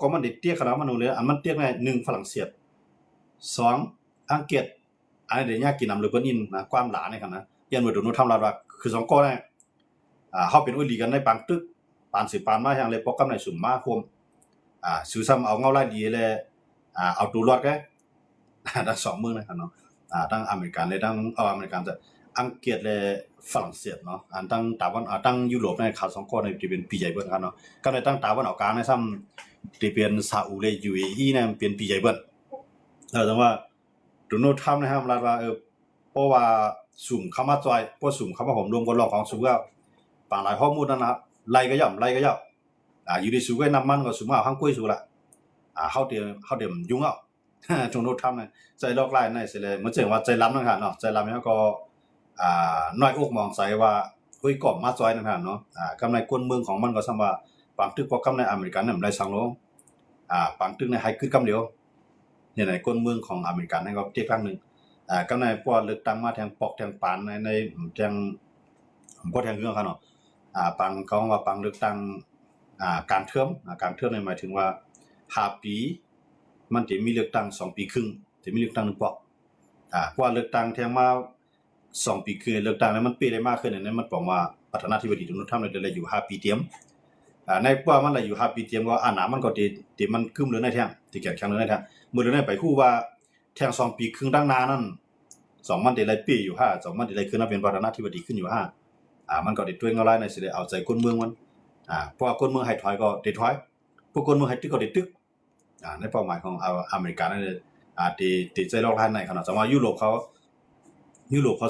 ก็มันได้เตี้ยขนาดมันนู่นเลยอันมันเตี้ยใน1ฝรั่งเศส2อังกฤษอันนี้เดี๋ยวยากกินนำเลยเปิ้นอินนะความหลาในคั่นนะยันว่าโดนทำลายว่าคือ2ก้อเนี่ยเฮาเป็นอุลีกันในปางตึกปานสิปานมาอย่างเลยปอกกำในสุ่มมาคมซื้อซ้ำเอาเงาลายดีเลยเอาตัวรอดแกทั้ง2เมืองนะครับเนาะทั้งอเมริกันเลยทั้งอเมริกันจะอังกฤษและฝรั่งเศสเนาะทั้งตะวันทั้งยุโรปในข่าว2ก้อในที่เป็นปีใหญ่เบิ่นครับเนาะก็ในทั้งตะวันออกกลางในซ้ำที่เป็นซาอุและ UAE เนี่ยเป็นปีใหญ่เบิ่นจังว่าโดนัลด์ทรัมป์นะครับว่าเพราะว่าสุ่มเข้ามาจอยเพราะสุ่มเข้ามาผมรวมกันรองของสูงก็ปางหลายข้อมูลนั่นนะไล่ก็ย่อมอยู่ในสูงก็น้ำมันก็สูงเอาข้างกุ้ยสูงละเฮาเดี๋ยวยุ่งเอาโดนัลด์ทรัมป์เนี่ยใจลอกไล่ในเสิเลยเหมือนเจ๋งว่าใจล้ำนั่นค่ะเนาะใจล้ำเนี่ยก็น้อยอกมองใส่ว่าเฮ้ยก่อมาจอยนั่นค่ะเนาะกำในกวนเมืองของมันก็ซ้ำว่าปางตึกพอกำในอเมริกันเนี่ยมันได้สังลงปางตึกในไฮคือกำเดียวเนี่ยในกวนเมืองของอเมริกันนั่นก็เทียบครั้งนึงก็ในพวกเลือกตั้งมาแทงปอกแทงปานในแทงบ่แทงเรื่องครับเนาะปังเขาว่าปังเลือกตั้งการเทอมนี่หมายถึงว่า5ปีมันสิมีเลือกตั้ง2ปีครึ่งสิมีเลือกตั้ง1ปอกเพราะว่าเลือกตั้งแทงมา2ปีครึ่งเลือกตั้งแล้วมันปีได้มากขึ้นเนี่ยมันบอกว่าประธานาธิบดีโดนัลด์ทรัมป์ได้อยู่5ปีเต็มในว่ามันได้อยู่5ปีเต็มก็หนามันก็ที่มันกึ้มเลยในแทงที่แข็งเลยในแทงมื้อนั้นไปคู่ว่าแทง2ปีครึ่งตั้งนานนั่น2มันได้ปีอยู่5 2มันได้ขึ้นมาเป็นประธานาธิบดีขึ้นอยู่5มันก็ได้ด้วยเงาลายในสิได้เอาใจคนเมืองมันเพราะว่าคนเมืองให้ถอยก็ได้ถอยพวกคนเมืองให้ตึกก็ได้ตึกในเป้าหมายของอเมริกานั่นที่ใจลอกลายในขนาดสมมุติยุโรปเขา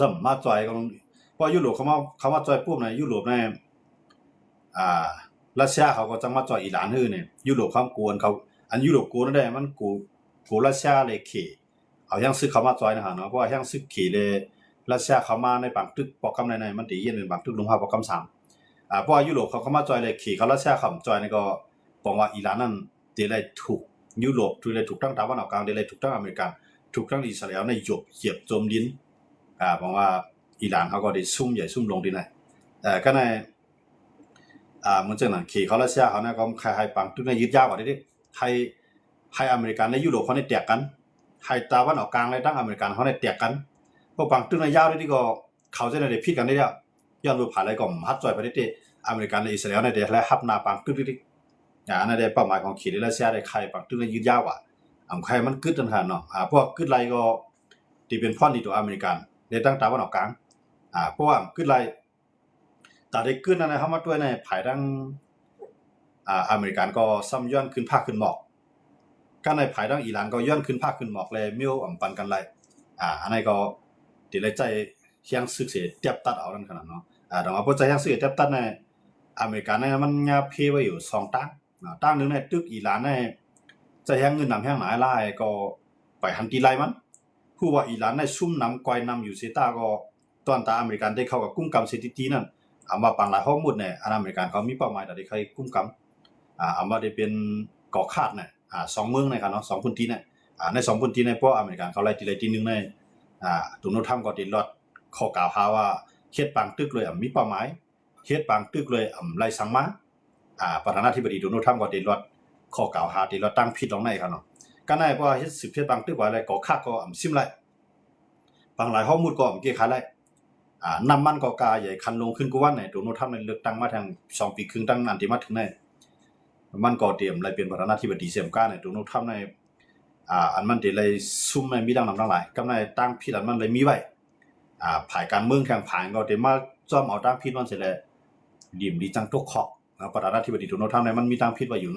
สามารถจอยก็เพราะยุโรปเขามาจอยปุ๊บในยุโรปในรัสเซียเขาก็จะมาจอยอิหร่านฮื้อเนี่ยยุโรปเขากวนเขาอันยุโรปกวนได้มันกูรัสเซียเลยเขเอายังซึกเขามาจอยนะฮะเนาะเพราะว่ายังซึกเขเลยรัสเซียเขามาในบางตึกปอกกำในมันติเย็นเป็นบางตึกลงภาพปอกกำ3เพราะว่ายุโรปเขามาจอยเลยเขเขารัสเซียเขาจอยนี่ก็บอกว่าอิหร่านนั่นได้เลยถูกยุโรปถูกเลยถูกตั้งตะวันออกกลางได้เลยถูกตั้งอเมริกันถูกตั้งอิสราเอลในเหยียบโจมดินบอกว่าอิหร่านเขาก็ได้ซุ่มใหญ่ซุ่มลงดินก็ในเหมือนจังนั้นเขเขารัสเซียเขาเนี่ยก็คล้ายๆปังตึกในยึดยาวกว่าดิให้อเมริกันในยุโรปเขาได้แตกกันให้ตะวันออกกลางและตั้งอเมริกันเขาได้แตกกันพวกปังตึกในยาวนี่ก็เขาจะได้พิดกันได้แล้วย้อนรูปผ่านอะไรก็ฮัดจ่อยประเทศอเมริกันและอิสราเอลในเดและฮับนาปังตึกดิอันนั้นได้เป้าหมายของเขตรัสเซียได้ใครปังตึกในยืดยาวกว่าใครมันกึดจังซั่นเนาะพวกกึดไรก็ที่เป็นพรที่ตัวอเมริกันได้ตั้งตะวันออกกลางเพราะว่ากึดไรแต่ได้กึดนั่นนะเฮามาด้วยในภายดังอเมริกันก็ซ้ำย้อนขึ้นภาคขึ้นหมอกก็ในภายดังอิหร่านก็ย้อนขึ้นภาคขึ้นหมอกเลยมีปันกันไรอันนั้นก็ที่ได้ใจเฮียงซึกเสียเทียบตัดเอานั่นขนาดเนาะแต่ว่าพอใจเฮียงซึกเทียบตัดในอเมริกันเนี่ยมันยาเพไว้อยู่2ตั้งนึงในตึกอิหร่านในจะเฮียงเงินนำเฮียงหลายลายก็ไปหันตีไล่มันผู้ว่าอิหร่านในซุ่มนำกอยนำอยู่เซตาก็ตอนตาอเมริกันได้เข้ากับกุ้มกำเซติตีนั่นว่าปังหลายข้อมูลเนี่ยอเมริกันเขามีเป้าหมายแต่ได้ใครกุ้มกำว่าได้เป็นก่อคาดเนี่ย2เมืองนะครับเนาะ2พื้นที่เนี่ยใน2พื้นที่ในพวกอเมริกันเขาไล่ทีนึงในโดนัลด์ทรัมป์ก็ติดรอดข้อกล่าวหาว่าเฮ็ดปังตึกเลยมีเป้าหมายเฮ็ดปังตึกเลยไล่สังมาประธานาธิบดีโดนัลด์ทรัมป์ก็ติดรอดข้อกล่าวหาติดรอดตั้งผิดลงในครับเนาะก็ในเพราะเฮ็ดสืบเฮ็ดปังตึกว่าอะไรก่อคาดก็ซิมไล่บางหลายข้อมูลก็เกี่ยขายไล่น้ำมันก็กาใหญ่คันลงขึ้นกว่าในโดนัลด์ทรัมป์ในเลือกตั้งมาทาง2ปีครึ่งตั้งอันที่มาถึงในมันก็เตรียมไล่เป็นประธานาธิบดีเสียมก้าในโดนัลด์ทรัมป์ในอันมันได้เลยซุ่มในมีดังนำทั้งหลายกำในตั้งผิดอันมันเลยมีไว้ภายการเมืองแข่งผ่านก็ได้มาจ้อมเอาตั้งผิดมันเสร็จแล้วดิ่มดีจังตกขอกประธานาธิบดีโดนัลด์ทรัมป์ในมันมีตั้งผิดไว้อยู่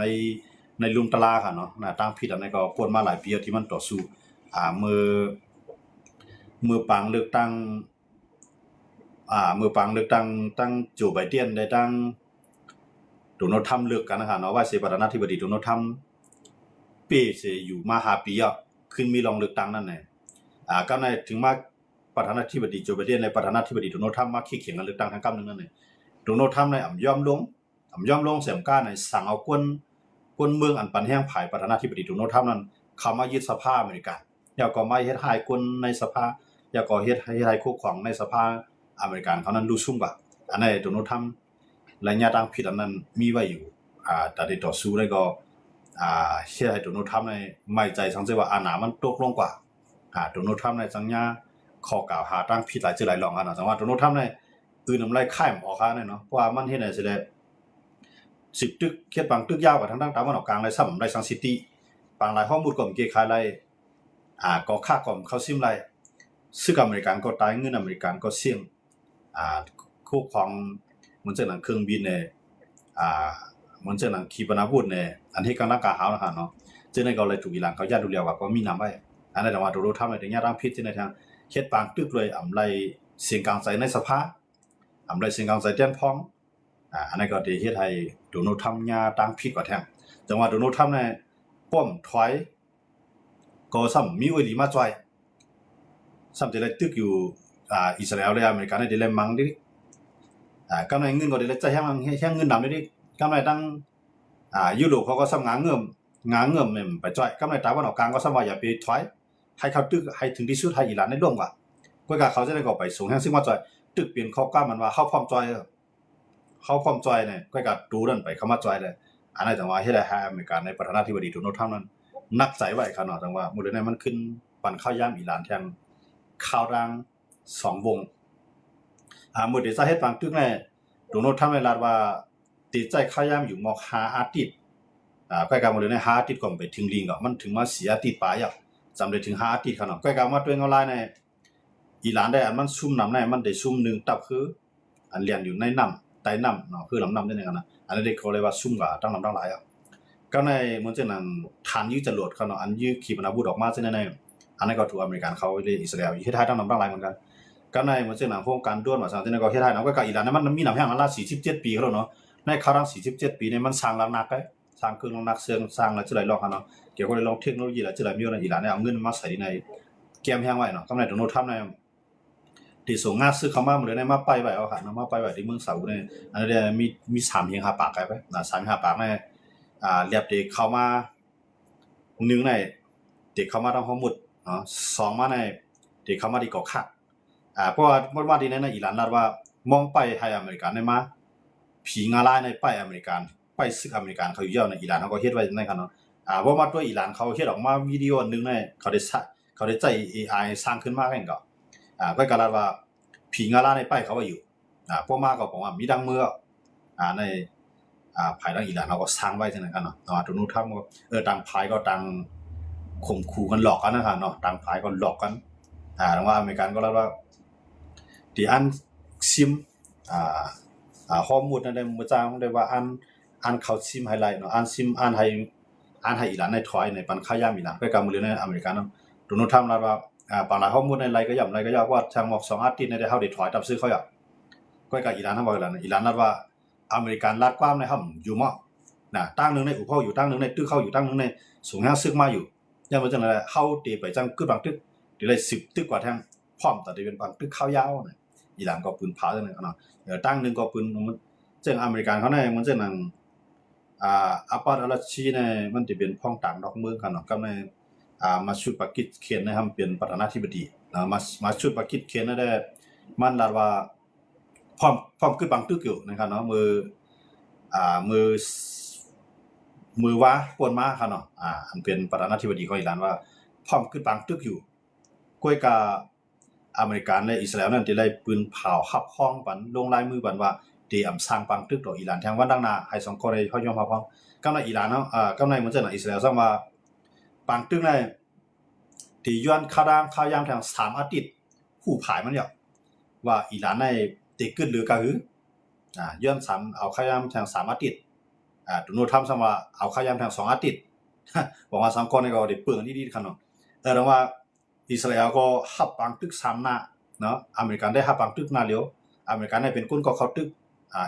ในลุมตลาค่ะเนาะตั้งผิดอันนั้นก็ปวนมาหลายปีที่มันต่อสู้มือปังเลือกตั้งตั้งโจไบเดนได้ตั้งโดนัลด์ทรัมป์เลือกกันนะครับเนาะว่าสิประธานาธิบดีโดนัลด์ทรัมป์ปีสิอยู่มา5ปีขึ้นมีรองเลือกตั้งนั่นแหละก็ในถึงมาประธานาธิบดีโจไบเดนและประธานาธิบดีโดนัลด์ทรัมป์มาขี้เขียงกันเลือกตั้งทั้งกำนึงนั่นแหละโดนัลด์ทรัมป์ในยอมลงเสียมก้าในสั่งเอากวนเมืองอันปันแห้งภายประธานาธิบดีโดนัลด์ทรัมป์นั้นเข้ามายึดสภาอเมริกันแล้วก็มาเฮ็ดให้คนในสภาแล้วก็เฮ็ดให้คู่ของในสภาอเมริกันเขานั้นรู้ซุ่มกว่าอันนั้นโดนัลด์ทรัมป์ระยะตั้งผิดอันนั้นมีไว้อยู่แต่ได้ต่อสู้แล้วก็ เชื่อให้โดนัลด์ทรัมป์ในไม่ใจสังเกตว่าอาณามันตกลงกว่าโดนัลด์ทรัมป์ในสัญญาข้อกล่าวหาตั้งผิดหลายจื่อหลายรองนะแต่ว่าโดนัลด์ทรัมป์ในอื่นนำไรค่ายออกเนี่ยเนาะเพราะว่ามันเฮ็ดให้สิได้10ตึกเฮ็ดบางตึกยาวกว่าทางตะวันออกกลางไรซ้ำไรสังซิตี้บางหลายข้อมูลก็มีเกคายไรก็ค่าก่อมเข้าซิมไรซึ่งอเมริกันก็ตายเงินอเมริกันก็เสี่ยงคู่ของมันจะหนังเครื่องบินเนี่ยมันจะหนังขีปนาวุธเนี่ยอันที่กำลังกาหาวนะฮะเนาะจึงในก็เลยถูกอิหร่านเขาญาติดูแลว่าก็มีนำไว้อันนั้นแต่ว่าโดนัลด์ทรัมป์ในย่าร่างพิษในทางเฮ็ดบางตึกเลยอำไรเสียงกลางใจในสภาอำไรเสียงกลางใจเตี้ยนพ้องอันนั้นก็ได้เฮ็ดให้โดนัลด์ทรัมป์ย่าตั้งผิดกว่าแท้จังว่าโดนัลด์ทรัมป์เนี่ยป้อมถอยก็ซ้ำมีไว้ดีมาจ่อยซ้ำจะได้ตึกอยู่อิสราเอลและอเมริกันได้เลยมังดิกำไรเงินก็ได้ใจแห้งเงินดำได้กำไรตั้งยุโรปเขาก็ซ้ำงาเงิมไปจ่อยกำไรตะวันออกกลางก็ซ้ำว่าอย่าไปถอยให้เขาตึกให้ถึงที่สุดให้อิหร่านได้ร่วมกว่าก็เขาจะได้ก็ไปส่งแห้งซึ่งมาจ่อยตึกเปลี่ยนข้อกล้ามันว่าเข้าพร้อมจ่อยเนี่ยก็ดูนั่นไปเข้ามาจ่อยเลยอันนั้นจังว่าเฮ็ดให้อเมริกันในประธานาธิบดีโดนัลด์ทรัมป์นั้นนักใจไว้ขนาดจังว่ามื้อนี้มันขึ้นปั่นข้าวยามอิหร่านแทงข่าวดัง2วงมื้อที่จะเฮ็ดบางตึกแน่โดนัลด์ทรัมป์ได้ลาดว่าติดใจข้าวยามอยู่มอก5อาทิตย์ก็มื้อนี้5อาทิตย์ก็ไปถึงลิงก็มันถึงมา4อาทิตย์ปลายอ่ะจำได้ถึง5อาทิตย์ขนาดก็มาด้วยเงาลายในอิหร่านได้อันมันซุ่มน้ำในมันได้ซุ่ม1ตับคืออันเรียนอยู่ในน้ำใต้น้ำเนาะคือลำน้ำได้กันนะอันนี้เขาเรียกว่าซุ่มกับตั้งน้ำตั้งหลายอ่ะก็ในมันจะนั่นฐานยึดจรวดเขาเนาะอันยึดขีปนาวุธออกมาใช่ในอันนั้นก็ถูกอเมริกันเขาเลยอิสราเอลเฮ็ดให้ตั้งน้ำตั้งหลายเหมือนกันก็ในมันจะนั่นโครงการด้วนว่าซั่นที่นั่นก็เฮ็ดให้เนาะก็อิหร่านมันมีน้ำแห้งอันละ47ปีแล้วเนาะในครั้ง47ปีนี่มันสร้างลังนักสร้างเครื่องนักเสื่องสร้างแล้วจะไหลลอกเนาะเกี่ยวกับเรื่องเทคโนโลยีแล้วจะไหลมีอะไรอิหร่านเนี่ยเอาเงินมาใส่ในแกมแห้งไว้เนาะก็ในโดนัลด์ทรัมป์ในที่ส่งงานซื้อเข้ามาหมดเลยในมาไปไว้เอาค่ะเนาะมาไปไว้ที่เมืองเสาเนี่ยอันนี้มี3เฮียง5ปากไกไปนะ3 5ปากในเรียบเด็กเข้ามา1ในเด็กเข้ามาทางฮอมุดเนาะ2มาในเด็กเข้ามาที่เกาะคักเพราะว่าที่นั้นอิหร่านรัฐว่ามองไปให้อเมริกันได้มาผีงาลายในไปอเมริกันไปซึกอเมริกันเขาอยู่ในอิหร่านเขาก็เฮ็ดไว้ในคั่นเนาะว่ามาตัวอิหร่านเขาเฮ็ดออกมาวิดีโอนึงในเขาได้ใจ AI สร้างขึ้นมากันก็ก็กะลาว่าผีงาลาในป้ายเขาว่าอยู่พวกมาก็บอกว่ามีดังเมื่อในภายหลังอิหร่านเขาก็สร้างไว้จังนั้นกันเนาะโดนัลด์ทรัมป์ก็ต่างภายก็ต่างข่มขู่กันหลอกกันนะครับเนาะต่างภายก็หลอกกันแต่ว่าอเมริกันก็แล้วว่าที่อันซิมข้อมูลนั้นได้บ่จ้างได้ว่าอันเขาซิมไฮไลท์เนาะอันซิมอันให้อิหร่านในถอยในปันค่ายามอิหร่านก็กำมือในอเมริกันเนาะโดนัลด์ทรัมป์แล้วว่าบางหลายข้อมูลในไรก็ย่ำว่าทางหมอก2อาทิตย์ในได้เฮาได้ถอยตับซื้อเขาอ่ะก็กับอิหร่านทั้งว่าอิหร่านนัดว่าอเมริกันลัดความในห้ำอยู่มอกตั้งนึงในอุเข้าอยู่ตั้งนึงในตึกเข้าอยู่ตั้งนึงในสูงแห้งซึกมาอยู่ยังว่าจังได๋เฮาตีไปจังคือบางตึกได้เลย10ตึกกว่าแทงพร้อมแต่ได้เป็นบางตึกเข้ายาวน่ะอิหร่านก็ปืนผาจังนั้นเนาะตั้งนึงก็ปืนจังอเมริกันเขาในมันจังนั้นอาปาดอลชีในมันสิเป็นพ้องต่างดอกเมืองกันเนาะกับในมาชุดปากิจเขียนนะครับเป็นประธานาธิบดีมาชุดปากิจเขียนได้มันลาดว่าพร้อมขึ้นบางตึกอยู่นะครับเนาะมือว่าปวนมาครับเนาะอันเป็นประธานาธิบดีของอิหร่านว่าพร้อมขึ้นบางตึกอยู่ก้วยกับอเมริกันและอิสราเอลนั่นที่ได้ปืนเผาหับห้องปันลงลายมือปันว่าที่อำสร้างบางตึกต่ออิหร่านแทงวันดังหน้าให้2คนได้เขายอมรับพร้อมกำในอิหร่านเนาะกำในเหมือนจะอิสราเอลซังว่าบางตึกในที่ย้อนข้ายามทาง3อาทิตย์ผู้ผายมันเนี่ยว่าอิหร่านในติกึดหรือกะหือย้อน3เอาข้ายามทาง3อาทิตย์โดนัลด์ทรัมป์ซังว่าเอาข้ายามทาง2อาทิตย์บอกว่า2คนนี่ก็ได้เปลืองดีๆคั่นเนาะแต่ว่าอิสราเอลก็ฮับบางตึก3หน้าเนาะอเมริกันได้ฮับบางตึกหน้าเดียวอเมริกันได้เป็นคนก็เข้าตึก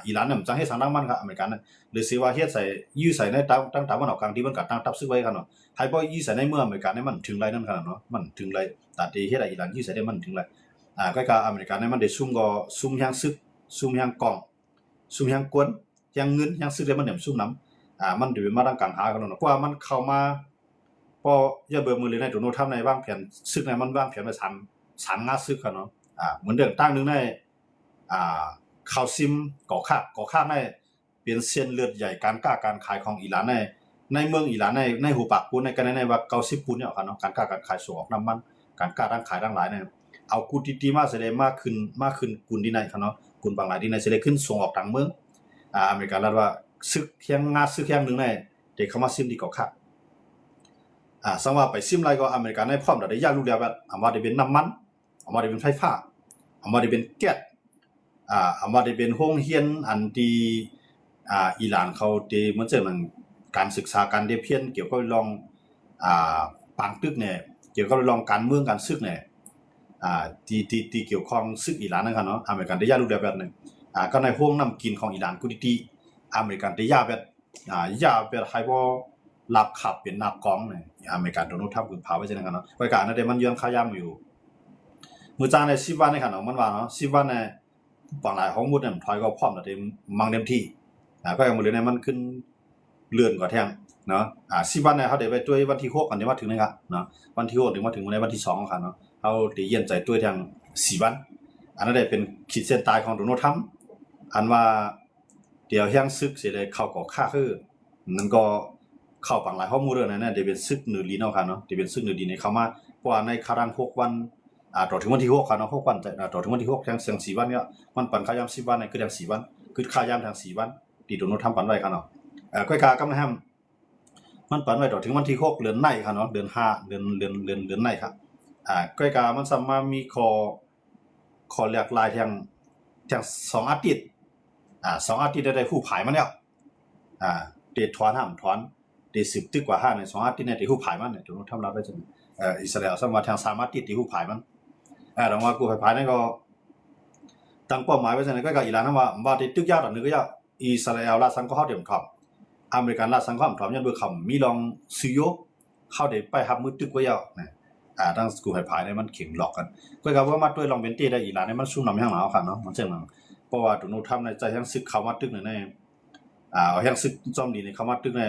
อิหร่านน่ะจังเฮ็ดสังดังมันครับอเมริกันน่ะหรือสิว่าเฮ็ดใส่ยื้อใส่ในตั้งตะวันออกกลางที่มันก็ตั้งทับซื้อไว้คั่นเนาะให้บ่ยื้อใส่ในเมืองอเมริกันนี่มันถึงไรนั่นคั่นเนาะมันถึงไรตัดที่เฮ็ดให้อิหร่านยื้อใส่ได้มันถึงไรก็อเมริกันนี่มันได้ซุ่มก็ซุ่มแฮงซึกซุ่มแฮงกองซุ่มแฮงกวนแฮงเงินแฮงซึกได้มันเนี่ยซุ่มนำมันสิมาทางกลางหากันเนาะเพราะว่ามันเข้ามาพออย่าเบิ่งมือเลยในโดนัลด์ทรัมป์ในวางแผนซึกในมันวางแผนไว้3งาซึกคั่นเนาะเหมือนเรื่องตั้งนึงในข่าวซิมก่อข้างในเป็นเส้นเลือดใหญ่การค้าการขายของอิหร่านใน ในเมืองอิหร่านในหูปากกูในกันในว่า90 ปูนเนี่ยครับเนาะการค้าการขายส่งออกน้ำมันการค้าทั้งขายทั้งหลายเนี่ยเอากูดีๆมาแสดงมากขึ้นกุนดีในครับเนาะกุนบางหลายดีในแสดงขึ้นส่งออกต่างเมืองอเมริกาแล้วว่าซึกเที่ยงงาซึกเที่ยงนึงในเด็กเข้ามาซิมดีกว่าค่ะสังว่าไปซิมไรก็อเมริกาในพร้อมได้ยากรู้แล้วว่าอามาได้เป็นน้ำมันอามาได้เป็นไฟฟ้าอามาได้เป็นแก๊สอามาได้เป็นโรงเรียนอันที่อิหร่านเขาที่เหมือนเช่นการศึกษาการได้เพียนเกี่ยวกับลองปางตึกเนี่ยเกี่ยวกับลองการเมืองการศึกเนี่ยที่เกี่ยวข้องศึกอิหร่านนะครับเนาะอเมริกันได้ยากรู้แล้วแบบนึงก็ในห้องน้ำกินของอิหร่านกุดีอเมริกันได้ยากแบบให้บ่รับขับเป็นนักกองเนี่ยอเมริกันโดนทับขึ้นพาไว้จังนั้นเนาะไว้การนั้นเดี๋ยวมันย้อนขายามอยู่มื้อจางใน10 วันในคั่นเนาะมันว่าเนาะ10 วันในบางหลายของหมดเนี่ยถอยก็พร้อมแล้วเต็มมังเต็มที่ก็อย่างมื้อเลยเนี่ยมันขึ้นเลื่อนกว่าแท้งเนาะ10 วันเนี่ยเฮาได้ไปด้วยวันที่6กันได้มาถึงนะครับเนาะวันที่6ถึงมาถึงในวันที่2ครับเนาะเฮาได้เยี่ยมใจด้วยทาง4 วันอันนั้นได้เป็นขีดเส้นตายของโดนัลด์ทรัมป์อันว่าเดี๋ยวแฮงซึกสิได้เข้าก่อค่าคือนั่นก็เข้าบางหลายข้อมูลเรื่องนั้นได้เป็นซึกเหนือดินเนาะครับเนาะที่เป็นซึกเหนือดินเข้ามาเพราะว่าในคารัน6 วันต่อถึงวันที่6ครับเนาะ6 วันต่อถึงวันที่6ทั้ง4 วันเนี่ยมันปันค่ายาม10 วันเนี่ยคือทั้ง4 วันคือค่ายามทั้ง4 วันที่โดนัลด์ทรัมป์ปันไว้ครับเนาะก้อยกากำลังมันปันไว้ต่อถึงวันที่6เดือนในครับเนาะเดือน5เดือนในครับก้อยกามันสามารถมีขอเรียกลายทั้ง2 อาทิตย์2 อาทิตย์ได้ผู้ผายมาแล้วเดถอนห้ามถอนเดสืบตึกกว่า5ใน2 อาทิตย์เนี่ยที่ผู้ผายมันเนี่ยโดนัลด์ทรัมป์รับไว้จังอิสราเอลสามารถทาง3 อาทิตย์ที่ผู้ผายมันดังว่ากูผายนั่นก็ตั้งเป้าหมายไว้จังได๋ก็อิหร่านว่าที่ตึกยาวดอกนึงก็ยาวอิสราเอลลาสังก็เฮาเต็มท็อปอเมริกันลาสังก็ถอมยันเบ่คำมีลองซื้อโยเข้าได้ไปรับมือตึกก็ยาวนะตั้งกูผายเนี่ยมันเข็งหลอกกันก็ว่ามาด้วยลองเวนตี้ได้อิหร่านเนี่ยมันสู้นำอย่างหนาวครับเนาะมันจังนั้นเพราะว่าโดนัลด์ทรัมป์ในใจยังซึกเข้ามาตึกในยังซึกจอมดีในเข้ามาตึกใน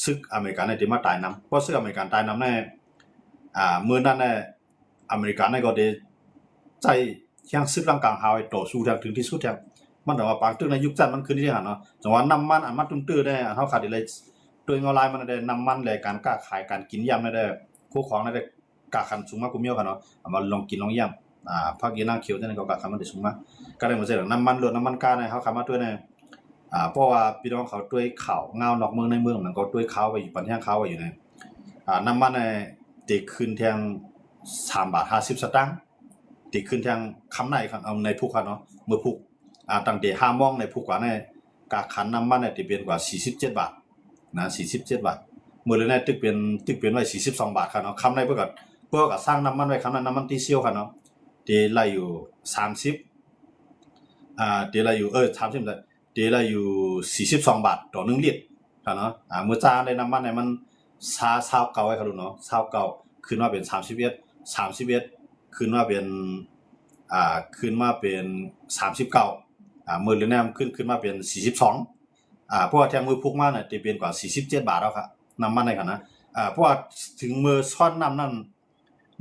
ซึกอเมริกันในที่มาตายนำเพราะซึกอเมริกันตายนำในมื้อนั้นเนี่ยอเมริกันในก็ได้ใจยังซึกร่างกลางหาไว้ต่อสู้ถึงที่สุดมันแต่ว่าปางตึกในยุคจันทร์มันคือที่หั่นเนาะจังว่าน้ำมันอันมาตุ้มๆได้เฮาขาดได้โดยเงาลายมันได้น้ำมันและการค้าขายการกินยามได้คู่ของได้กาคันสูงมากกูมีครับเนาะมาลองกินลองยามผักยีนางเขียวจังได๋ก็กาคันมันได้สูงมากก็ได้บ่ใช่น้ำมันลดน้ำมันกาเนี่ยเฮาขามาด้วยเนี่ยเพราะว่าพี่น้องเขาด้วยข้าวเงานอกเมืองในเมืองมันก็ด้วยข้าวไว้อยู่ปันแห้งข้าวไว้อยู่ในน้ำมันเนี่ยติขึ้นแทง3.50 สตางค์ติขึ้นแทงคำไหนครับเอาในภูกเนาะเมื่อภูกตั้งแต่5 โมงในภูกว่าเนี่ยกาคันน้ำมันเนี่ยติเป็นกว่า47 บาทนะ47 บาทมื้อเลยเนี่ยตึกเป็นไว้42 บาทครับเนาะคำไหนเพิ่นก็สร้างน้ำมันไว้คำนั้นน้ำมันดีเซลครับเนาะที่ไหลอยู่30ที่ไหลอยู่30เดละอยู่42 บาทต่อ1 ลิตรครับเนาะเมื่อจ้างได้น้ำมันเนี่ยมัน29ไว้ครับเนาะ29ขึ้นมาเป็น31ขึ้นมาเป็น39มื้อละแนมขึ้นมาเป็น42เพราะว่าแทงมือพุกมาเนี่ยจะเป็นกว่า47 บาทแล้วครับน้ำมันในคั่นนะเพราะว่าถึงมื้อซ้อนน้ำนั้น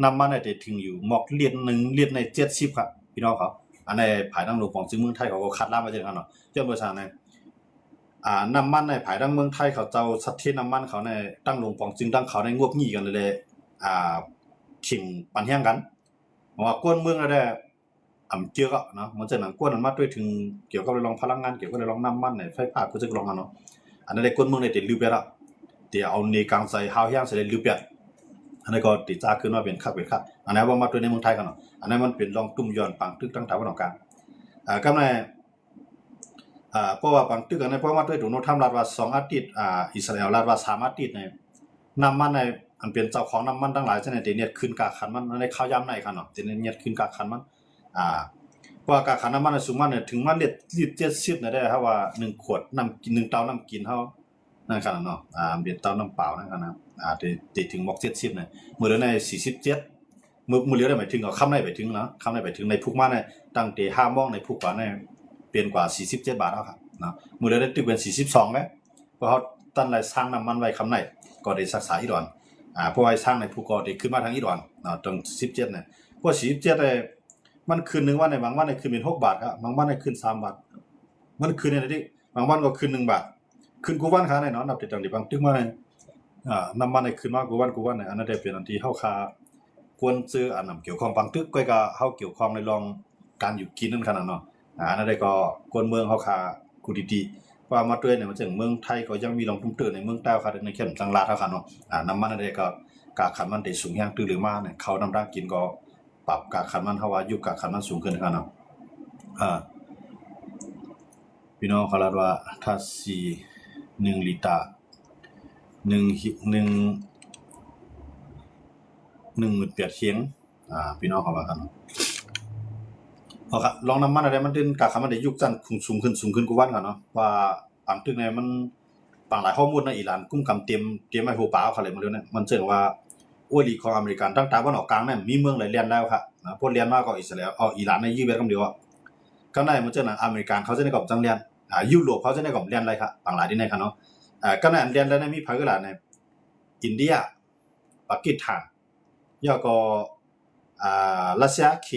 น้ำมันเนี่ยจะถึงอยู่หมอกลิตร1 ลิตรใน70ครับพี่น้องครับอันในภายทางหลวงของซึ่งเมืองไทยเขาก็คัดลามาจังซั่นเนาะเจ้าเบอร์ซ่าเนี่ยน้ำมันในภายทางเมืองไทยเขาเจ้าสัตว์ที่น้ำมันเขาในตั้งหลวงของจึงตั้งเขาในงวกงี้กันเลยขิงปันแฮงกันว่ากวนเมืองได้เกี่ยวกับเนาะมันจะนั้นกวนนั้นมาด้วยถึงเกี่ยวกับเรื่องพลังงานเกี่ยวกับเรื่องน้ำมันในไฟฟ้าก็จะลองกันเนาะอันนั้นได้กวนเมืองได้ติลือไปละที่เอาในกลางใส่ฮาวแฮงใส่ได้ลือไปอันนั้นก็ติจ้าขึ้นมาเป็นคักอันนั้นว่ามาด้วยในเมืองไทยกันเนาะอันนั้นมันเป็นรองตุ้มย้อนปังตึกตั้งตะวันออกกลางก็ในเพราะว่าปังตึกอันนั้นเพราะว่าด้วยโดนัลด์ทรัมป์รัฐว่า2 อาทิตย์อิสราเอลรัฐว่า3 อาทิตย์ในน้ำมันในอันเป็นเจ้าของน้ำมันทั้งหลายจังได๋เนี่ยขึ้นกาคันมันในข้าวยามในคั่นเนาะจะเนี่ยขึ้นกาคันมันเพราะว่ากาคันน้ำมันสูงมาเนี่ยถึงมาลิตร70เนี่ยได้ครับว่า1 ขวดน้ำกิน1 เตาน้ำกินเฮานั่นคั่นเนาะเป็นเตาน้ำเปล่านั่นคั่นนะติถึงหมอก70เนี่ยมื้อละใน47มื้อเหลือได้หมายถึงเอาค่ำในไปถึงเนาะค่ำในไปถึงในพุกมาเนี่ยตั้งแต่5 โมงในพุกว่าเนี่ยเป็นกว่า47 บาทแล้วครับเนาะมื้อละได้ตึกเป็น42แล้วเพราะเฮาตั้นไรสร้างน้ำมันไว้ค่ำในก็ได้ศึกษาอีดอนเพราะว่าสร้างในภูเก็ตได้ขึ้นมาทางอีดอนตรง17เนี่ยเพราะ47เนี่ยมันคืนนึงวันในบางวันเนี่ยคืนเป็น6 บาทครับบางวันเนี่ยคืน3 บาทมันคืนเนี่ยดิบางวันก็คืน1 บาทคืนกูวันค้าแน่นอนนับแต่จังได๋บางตึกมาเนี่ย น้ำมันในขึ้นมากูวันเนี่ยอันนั้นได้เป็นอันที่เฮาคาควรซื้ออันนำเกี่ยวข้องบางตึกก็เฮาเกี่ยวข้องในรองการอยู่กินนั่นขนาดเนาะอันนั้นได้ก็คนเมืองเฮาคากูดีๆว่ามาด้วยเนี่ยมันถึงเมืองไทยก็ยังมีรองทุ่มตื้อในเมืองใต้ค่ะในเข้มจังหวัดเฮาค่ะเนาะน้ำมันอันใดก็กากขันมันได้สูงแฮงตื้อหรือมาเนี่ยเขานำร่างกินก็ปรับกากขันมันเฮาว่าอยู่กากขันมันสูงขึ้นค่ะเนาะพี่น้องเขาลาดว่าถ้า1ลิตร18,000เคียงพี่น้องเขาว่ากันเอาครับลองน้ำมันอะไรมันเป็นกากมันได้ยุคจันสูงขึ้นกว่าวันกันเนาะว่าบางตึกเนี่ยมันบางหลายข้อมูลในอิหร่านกุ้มกำเตรียมไว้หัวปลาเขาเลยมาแล้วเนี่ยมันเชื่อว่าอวยลีของอเมริกันตั้งแต่วันออกกลางเนี่ยมีเมืองหลายเรียนแล้วครับนะพวกเรียนมากกว่าอิสราเอลอิหร่านในยี่เวทคำเดียวก็ในมันเชื่อนะอเมริกันเขาจะได้กับจังเรียนยุโรปเขาจะได้กับเรียนอะไรครับบางหลายที่ไหนครับเนาะก็ในเรียนแล้วมีภาคกลางในอินเดียปากีสถานยาก็รัสเซียเข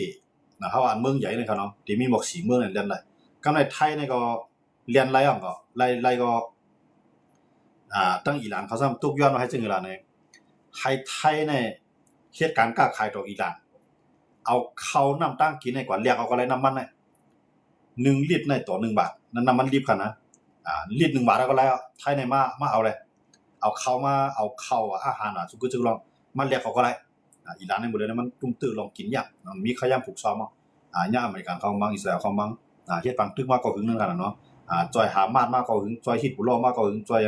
นะเขาอันเมืองใหญ่เลยครับเนาะที่มีหมอกสีเมืองเนี่ยเรียนได้ก็ในไทยเนี่ยก็เรียนไรอ่ะก็ไรก็ตั้งอิหร่านเขาซ้ำตุกย้อนมาให้จึงอิหร่านเนี่ยให้ไทยเนี่ยเหตุการณ์ค้าขายต่ออิหร่านเอาเขานำตั้งกินให้กว่าเรียกเอาก็ไรน้ำมันเนี่ย1ลิตรในต่อ1บาทนั่นน้ำมันรีบกันนะลิตร1บาทแล้วก็แล้วไทยในมาเอาเลยเอาเข้ามาเอาเข้าอาหารสุกุจึงลองมันเรียกเขาก็ไรอิหร่านในหมดเลยนะมันตุ้มตื้อลองกินยากมีขยำผูกซ้อมย่าอเมริกันเขามั่งอิสราเอลเขามั่งเฮ็ดปังตึกมากก็หึงนึงกันเนาะจอยหามาดมากก็หึงจอยฮิตบุรอมากก็หึงจอย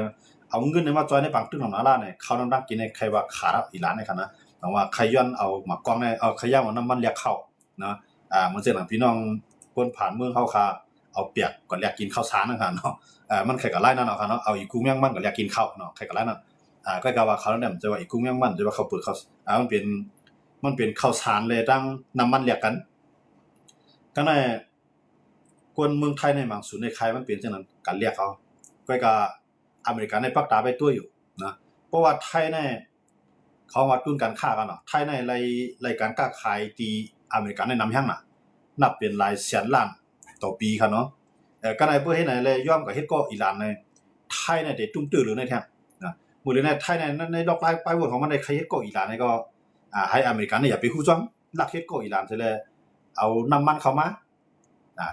เอาเงินเนี่ยมาจอยในปังตึกหนองนาลาเนี่ยเขานำดักกินในใครว่าขาดอิหร่านในคันนะแต่ว่าใครย้อนเอาหมากกองในเอาขยำเอาน้ำมันเรียกเข้านะมันสิหลังพี่น้องคนผ่านเมืองเฮาคาเอาเปียกก็เรียกกินข้าวสารนั่นค่ะเนาะมันใครก็ไล่นั่นเนาะค่ะเนาะเอาอีกกุ้งย่างมันก็เรียกกินข้าวเนาะใครก็ไล่นั่นก็กะว่าเขาเนี่ยจะว่าอีกกุ้งย่างมันจะว่าเขาเปิดข้าวมันเป็นข้าวสารเลยตั้งน้ำมันเรียกกันก็ในคนเมืองไทยในบางส่วนในคายมันเป็นจังนั้นการเรียกเขาก็อเมริกันในปักตาไปตัวอยู่นะเพราะว่าไทยเนี่ยเขามาตุ้นการค้ากันเนาะไทยในรายการค้าขายที่อเมริกันในนำแห่งน่ะนับเป็นหลายแสนล้านต่อปีครับเนาะก็ในเพื่อเฮ็ดไหนเลยย่อมกับเฮ็ดก็อิหร่านในไทยเนี่ยได้ตุ้มตื้อหรือในแท้นะมื้อนี้ในไทยในดอกปลายวนของมันได้ใครเฮ็ดก็อิหร่านนี่ก็ให้อเมริกันเนี่ยอย่าไปฮู้จ้องลักเฮ็ดก็อิหร่านซิเลยเอาน้ำมันเข้ามา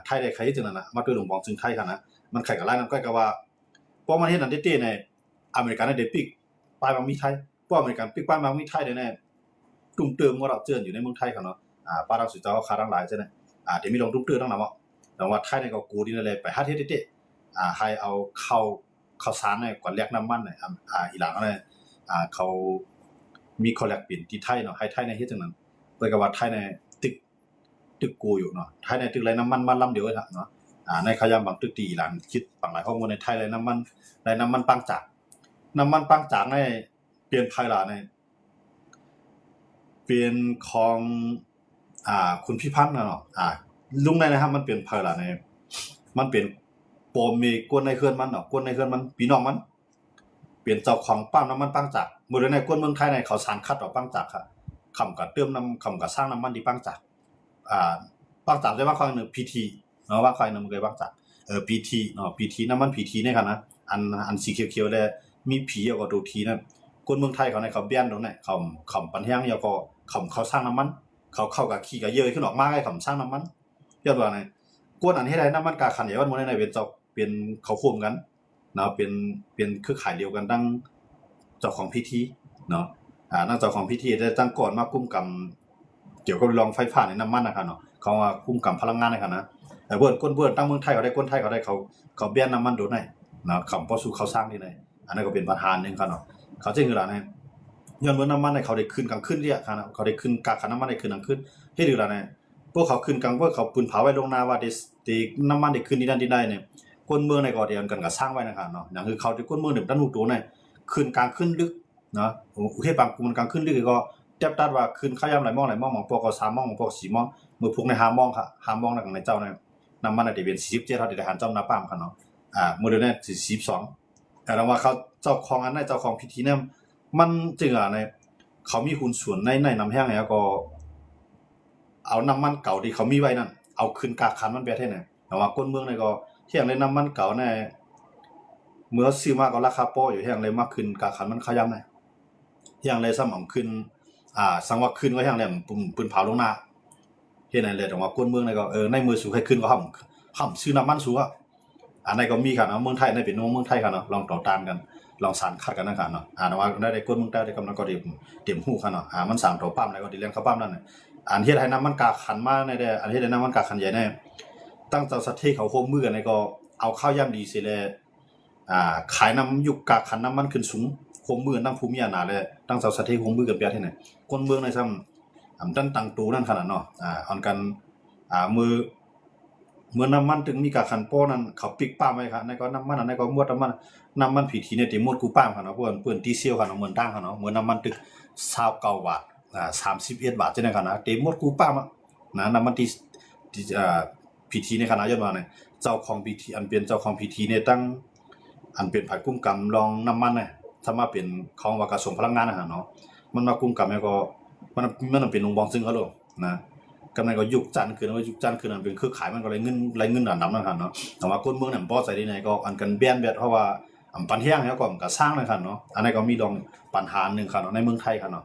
ไทยได้ใครจังนั้นน่ะมาด้วยหลวงบองจึงไทยคั่นนะมันใครก็หลายนำก็ว่าพอมันเฮ็ดนั่นเต้ๆในอเมริกันได้ปิกปลายบางมีไทยพวกอเมริกันปิกปลายบางมีไทยได้แน่ตุ้มเติมว่าเราเจออยู่ในเมืองไทยคั่นเนาะปลาเราสิเจ้าค้าทั้งหลายจังได๋เดี๋ยวมีลงตุ้มเติมทั้งนั้นบ่แต่ว่าไทยนี่ก็กูดีนั่นแหละไปหาเฮ็ดเต้ๆให้เอาข้าวสารเนี่ยก่อนแลกน้ำมันเนี่ยอีหลังเนี่ยเขามีคอลแลกเป็นที่ไทยเนาะให้ไทยในเฮ็ดจังนั้นเพิ่นก็ว่าไทยในตึกกูอยู่เนาะไทยในตึกไรน้ำมันมาลำเดียวเนาะในขยามบางตึกที่อิหร่านคิดบางหลายข้อมูลในไทยไรน้ำมันปังจากน้ำมันปังจากในเปลี่ยนภายหลังในเปลี่ยนของคุณพิพัฒน์เนาะลุงในนะครับมันเปลี่ยนภายหลังในมันเป็นโปมมีกวนในเฮือนมันเนาะกวนในเฮือนมันพี่น้องมันเปลี่ยนเจ้าของปั๊มน้ำมันปังจากมื้อในกวนเมืองไทยในเขาสารคัดออกปังจากค่ะคำก็เติมน้ำคำก็สร้างน้ำมันที่ปังจากปังจากได้ว่าค่อยนึง PT เนาะว่าค่อยนึงมันเคยปังจากPT เนาะ PT น้ำมัน PT เนี่ยครับนะอันสีเขียวๆเลยมีผีแล้วก็ตัว T นั่นคนเมืองไทยเขาในเขาแบนตรงไหนเขาปันแห้งแล้วก็เขาสร้างน้ำมันเขาเข้ากับขี้กับเยอะขึ้นออกมาให้เขาสร้างน้ำมันยอดว่าไงกวนอันให้ได้น้ำมันกาขันใหญ่ว่ามื้อในเป็นเจ้าเป็นเขาควมกันเนาะเป็นเครือข่ายเดียวกันตั้งเจ้าของ PT เนาะนอกจากของ PT ได้ตั้งก่อนมากุมกับเกี่ยวกับรองไฟฟ้าในน้ำมันนะครับเนาะเขาว่ากุมกับพลังงานนะครับนะแต่เบิ่นตั้งเมืองไทยเขาได้คนไทยเขาได้เขาแบนน้ำมันโดนไหนเนาะเขาบ่สู่เขาสร้างที่ไหนอันนั้นก็เป็นประธานนึงครับเนาะเขาจึงคือล่ะนะย้อนว่าน้ำมันในเขาได้ขึ้นกลางคืนเรียกครับเขาได้ขึ้นกากน้ำมันได้ขึ้นกลางคืนเฮ็ดอยู่ล่ะนะพวกเขาขึ้นกลางพวกเขาปืนเผาไว้ลงหน้าว่าได้น้ำมันได้ขึ้นที่นั่นที่ได้เนี่ยคนเมืองในก็เดียวกันก็สร้างไว้นะครับเนาะอย่างคือเขาที่คนเมืองเนี่ยตั้งหูตัวเนี่ยขึ้นกลางขึ้นลึกเนาะเฮ็ดบางมันกลางขึ้นลึกก็เทียบตัดว่าขึ้นขยามหลายมองพวกก็3มองพวก4มองมื้อพวกใน5มองครับ5มองในเจ้าเนี่ยน้ำมันได้เป็น47เท่าที่ได้หันเจ้าหน้าป้ามครับเนาะมื้อเดียวเนี่ย42แต่ว่าเขาเจ้าของอันนั้นเจ้าของพิธีเนี่ยมันจึงในเขามีหุ้นส่วนในน้ำแห้งแล้วก็เอาน้ำมันเก่าที่เขามีไว้นั่นเอาขึ้นกากคันมันไปเท่านั้นแต่ว่าคนเมืองนี่ก็เที่ยงเลยน้ำมันเก่าเนี่ยเมื่อซื้อมาก็ราคาป้ออยู่เที่ยงเลยมาขึ้นกากคันมันขยันน่ะ อย่างไรซ้ำขึ้นสังว่าขึ้นก็อย่างไรปืนเผาลงหน้าเฮ็ดนั่นแหละแต่ว่ากวนเมืองนี่ก็ในมือสู่ให้ขึ้นก็ห้ำซื้อน้ำมันสู่อันนั้นก็มีค่ะเนาะเมืองไทยในเป็นเมืองไทยค่ะเนาะลองต่อต้านกันลองสานขัดกันนะค่ะเนาะว่าได้กวนเมืองใต้ได้กำลังก็เตรียมฮู้ค่ะเนาะมันสั่งต่อปั๊มแล้วก็ดิเลี้ยงเข้าปั๊มนั่นน่ะอันเฮ็ดให้น้ำมันกาขันมาในได้อันเฮ็ดให้น้ำมันกาขันใหญ่แน่ตั้งเจ้าสัตว์ที่เขาโคมมือกันนี่ก็เอาข้าวย่ำดีสิแลขายน้ำยุกกาขันน้ำมันขึ้นสูงโคมมือน้ำภูมิอาณาเลยตั้งเจ้าสัตว์ที่โคมมือกันเปียที่ไหนคนเมืองในซ้ำตั้งตังตูนั่นขนาดเนาะอันกันมือน้ำมันถึงมีกาขันโป้นั่นเขาปิกป้ามไว้ครับในก็น้ำมันอันในก็มวดน้ำมันผีทีเนี่ยติมวดกูป้ามค่ะเนาะเพื่อนที่เซียวค่ะเนาะเหมือนตั้งค่ะเนาะเหมือนน้ำมันตึก29 บาท31 บาทจังได๋ค่ะนะติมวดกูป้ามนะน้ำมันที่พิธีในคณะยอดมาเนี่ยเจ้าของพิธีอันเป็นเจ้าของพิธีเนี่ยตั้งอันเป็นฝ่ายกุ้มกำรองน้ำมันเนี่ยถ้ามาเป็นของว่ากระทรวงพลังงานนะฮะเนาะมันมากุ้มกำแล้วก็มันเป็นองค์บองซึ่งเขาโลนะกำนั้นก็ยุคจันทร์คือยุคจันทร์คือมันเป็นเครือข่ายมันก็เลยเงินอันนั้นนะครับเนาะแต่ว่าคนเมืองเนี่ยบ่ใส่ได้ไหนก็อันกันแบนเพราะว่าปันแห้งแล้วก็สร้างนะครับเนาะอันนั้นก็มีดองปัญหานึงครับเนาะในเมืองไทยครับเนาะ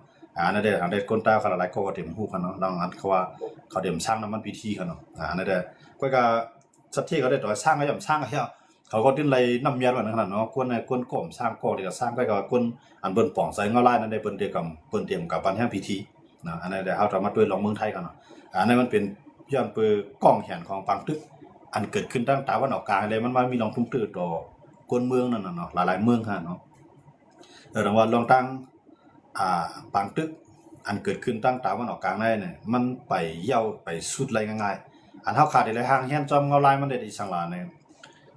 นั่นได้คนใต้เขาหลายก็เต็มฮู้ครับเนาะดังนั้นเขาว่าเขาเต็มสร้างน้ำมันพิธีครับเนาะนั่นได้ก็สัตว์ที่เขาได้ต่อสร้างก็ย่อมสร้างก็เขาก็ดิ้นไรน้ำเมียนว่านั่นขนาดเนาะคนก้มสร้างก่อที่ก็สร้างก็คนอันเปิ้นป่องใส่เงาลายนั่นได้เปิ้นเตรียมกับปันแห้งพิธีนะอันนั้นได้เฮาจะมาด้วยลองเมืองไทยกันเนาะอันนั้นมันเป็นย้อนเปือกล้องแขนของปังตึกอันเกิดขึ้นตั้งตาวันออกกลางเลยมันมีลองทุ่มตื้อต่อคนเมืองนั่นน่ะเนาะหลายๆเมืองฮะเนาะแต่ว่าลองตั้งปังตึกอันเกิดขึ้นตั้งตาวันออกกลางได้เนี่ยมันไปเย่าไปสุดไรง่ายๆอันเฮาขาดได้ห่างแฮนจอมเงาลายมันได้อีสังหลาเนี่ย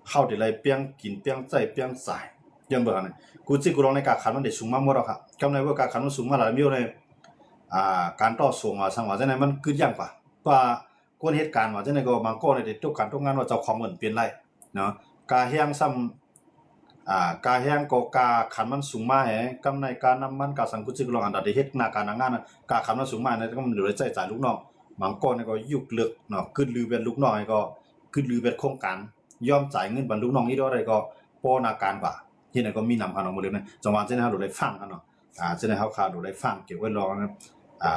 เข้าได้ไรเปียงกินเปียงใจเปียงสายย้อนเบิ่เนี่ยกูลองในกาขันมันได้สูงมากหมดแล้วครับกำในว่ากาขันมันสูงมาหลายมีเลยการต่อสู้ว่าสังว่าจังได๋มันกึดย่างกว่าคนเหตุการณ์ว่าจังได๋ก็บางก็ได้ตกการตกงานว่าเจ้าของเงินเปลี่ยนไรเนาะกาแห้งซ้ำกาแห้งก็กาขันมันสูงมาแหกำในการนำมันกาสังกุจิกลองอันได้เฮ็ดหน้าการงานกาขันมันสูงมาเนี่ยก็มันเหลือใจจ่ายลูกน้องบางก็เนี่ยก็ยุกเลิกเนาะกึดลือเป็นลูกน้องก็กึดลือเป็นโครงการยอมจ่ายเงินบรรลูกน้องอีกได้ก็ป้อหน้าการกว่าที่ไหนก็มีนำพาน้องหมดเลยนะจังหวะจังได๋เฮาได้ฟังกันเนาะจังได๋เฮาคาได้ฟังเกี่ยวกับรองน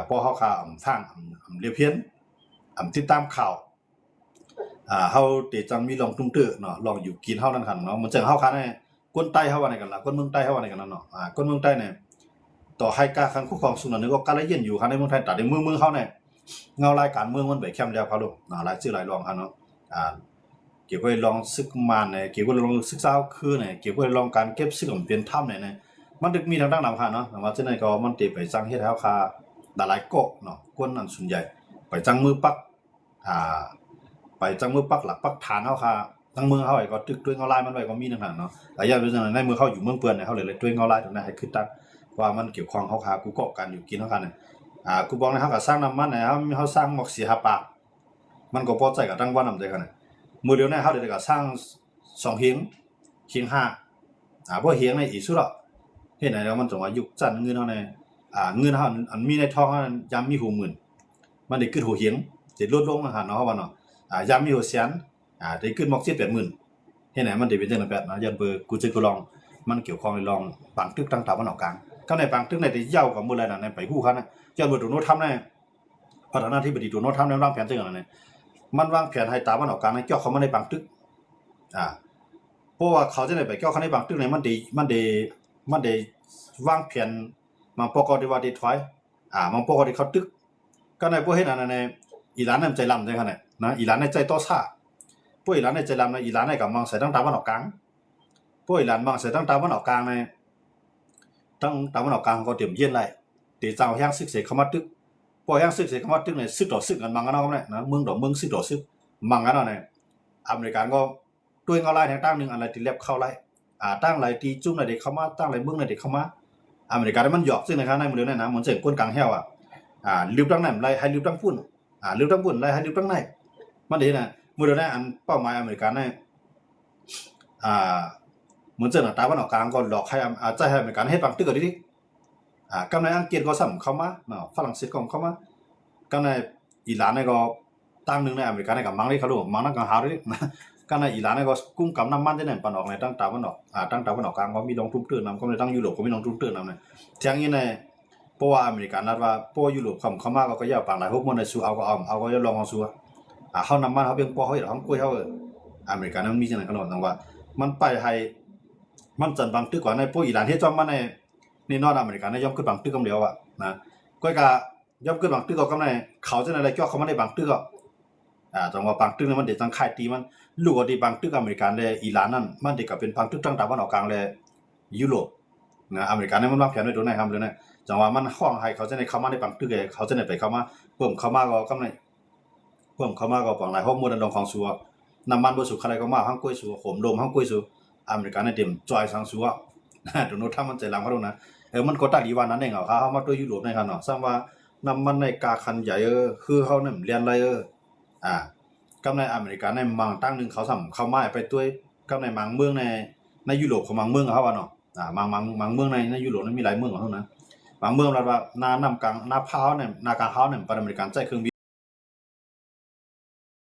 ะพอเฮาข่าวฟังเรียบเพี้ยนติดตามข่าวเฮาได้จังมีลองตุ้มตื้อเนาะลองอยู่กินเฮานั่นคั่นเนาะมันจังเฮาคันให้คนใต้เฮาว่าไหนกันล่ะคนเมืองใต้เฮาว่าไหนกันเนาะคนเมืองใต้เนี่ยต่อให้กาคันคู่ครองสุนันนึกก็กาละเย็นอยู่คันในเมืองไทยแต่ในเมืองเฮาเนี่ยเงารายการเมืองมันไปแคมแล้วครับลูกหลายชื่อหลายรองครับเนาะเกี่ยวกับลองศึกมานเนี่ยเกี่ยวกับลองศึกษาคือเนี่ยเกี่ยวกับลองการเก็บซึกของเป็นถ้ำเนี่ยมันมีทางด้านนำค่ะเนาะแต่ว่าจังได๋ก็มันติไปจังเฮ็ดให้เฮาคาหลายๆก๊กเนาะคนนั้นส่วนใหญ่ไปจังมือปักไปจังมือปักหลักปักฐานเฮาค่ะทั้งเมืองเฮาก็ตึกด้วยเงาลายมันไว้ก็มีนั่นน่ะเนาะหลายอย่างเป็นจังในเมืองเฮาอยู่เมืองเปื้อนเนี่ยเฮาเลยด้วยเงาลายตรงนั้นให้คือตั้งว่ามันเกี่ยวข้องเฮาค่ะกูเกาะกันอยู่กินเฮากันเนี่ยกูบอกนะเฮาก็สร้างน้ำมันเนี่ยเฮาสร้างหมอก4-5ปากมันก็พอใจกับตั้งวันนำใจกันน่ะมื้อเดียวเนี่ยเฮาได้ก็สร้าง2เฮียง5บ่เฮียงในอีกสุดละเฮ็ดให้แล้วมันต้องว่ายุคจันทร์เงินเฮาเนี่ยเงินเฮาอันมีในท้องยามมีหูหมื่นมันได้ขึ้นหูเฮียงสิลดลงนะฮะเนาะว่าเนาะยามมีหูแสนได้ขึ้นหมอก7-8 หมื่นเฮ็ดให้มันได้เป็นจังนั้นแบบนะยันเบอร์กูลองมันเกี่ยวข้องลองปังตึกตั้งตาวันออกกลางก็ในปังตึกในที่ยาวกับมื้อไรน่ะในไปฮู้คันน่ะยันเบอร์ตัวโน้ทำได้พัฒนาธิบดีตัวโน้ทำในวางแผนจังนั้นน่ะมันวางแผนให้ตาวันออกกลางในเกี่ยวเข้ามาในปังตึกเพราะว่าเขาจะได้ไปเกี่ยวเข้าในปังตึกเนี่ยมันได้วางแผนมาปกติว่าได้ถอยมันปกติเขาตึกก็ในพวกเฮ็ดอันนั้นอีหลานนั้นใจลำจังคั่นน่ะนะอีหลานในใจต่อซ่าพวกอีหลานในใจลำนะอีหลานในก็มองใส่ตั้งตาวันออกกลางพวกอีหลานมองใส่ตั้งตาวันออกกลางในตั้งตาวันออกกลางก็เตรียมเย็นไล่ตีเจ้าแห่งศึกเสกเข้ามาตึกพวกแห่งศึกเสกเข้ามาตึกเนี่ยศึกต่อศึกกันมังกันเนาะเนี่ยนะเมืองต่อเมืองศึกต่อศึกมังกันเนาะเนี่ยอเมริกันก็ด้วยเงาลายทางตั้งนึงอะไรที่เล็บเข้าไล่ตั้งไหลตีจุ่มไหลเด็กเข้ามาตั้งไหลเมืองไหลเด็กเข้ามาอเมริกันมันหยอกซึ่งนะครับในมื้อเดียวเนี่ยนะมันเสิก้นกลางแฮวลืมตั้งนั้นไล่ให้ลืมตั้งพุ่นลืมตั้งพุ่นไล่ให้ลืมตั้งไหนมันดีน่ะมื้อเดียวเนี่ยอันเป้าหมายอเมริกันเนี่ยเหมือนเจอหน้าตาวันออกกลางก็หลอกให้ใจให้อเมริกันให้ปังตึกก็ดิกำในอังกฤษก็ซ้ำเข้ามาเนาะฝรั่งเศสก็เข้ามากำในอิหร่านเนี่ยก็ตั้งนึงในอเมริกันเนี่ยก็มังเลยเขารู้มังนั่นก็หาดิกำในอิหร่านเนี่ยก็กุ้มกับน้ำมันได้เนี่ยปานออกในตั้งตาวันออกตั้งตาวันออกกลางก็มีลงทุ่มตื้นนำก็ในตั้งยุโรปก็มีลงทุ่มตื้นนำเนี่ยเที่ยงนี้ใน เพราะว่าอเมริกันนัดว่าพวกยุโรปเขามาก็อย่าปางหลายพวกมันในสู้เอาก็อย่าลองเอาสู้เฮานำมันเฮาเพียงพอเฮาเฮ็ดเฮากล้วยเฮาอเมริกันมันมีจังได๋ขนาดนั้นว่ามันไปให้มันจันบางตึกกว่าในพวกอิหร่านเฮ็ดจอมมาในนอร์ทอเมริกันย่อมขึ้นบางตึกกำเดียวนะก้อยก็ย่อมขึ้นบางตึกก็กำในเขาจังได๋จ่อเข้ามาในบางตึกก็จังว่าบางตึกนั้นมันได้จังค่ายตีมันรู้ว่าที่บางตึกอเมริกันและอิหร่านนั้นมันได้ก็เป็นบางตึกทางตะวันออกกลางและยุโรปนะอเมริกันเนี่ยมันวางแผนไว้โดนไหนครับเลยนะจังว่ามันห้องให้เขาจะได้เข้ามาในบางตึกเขาจะได้ไปเข้ามาเพิ่มเข้ามาก็กำในเพิ่มเข้ามาก็ปางหลายฮอร์โมนดองของสัวน้ำมันบ่สุขอะไรก็มาห้างกล้วยสัวโหมโดมห้างกล้วยสัวอเมริกันเนี่ยเต็มจอยสังสัวตรงนู้นถ้ามันใจลังเขาดูนะมันก็ตัดดีวันนั้นเองเขามาตัวยุโรปในครับเนาะซ้ำว่าน้ำมันในกาคันใหญ่คือเขาเนี่ยเรียนอะไรกำในอเมริกันในบางตั้งนึงเขาทำเข้ามาไปด้วยกำในบางเมืองในยุโรปของบางเมืองเขาว่าเนาะบางเมืองในยุโรปนั้นมีหลายเมืองเท่านั้นบางเมืองเราว่านาน้ำกลางนาพาวเนี่ยนากลางเขาเนี่ยปานอเมริกันใจเครื่อง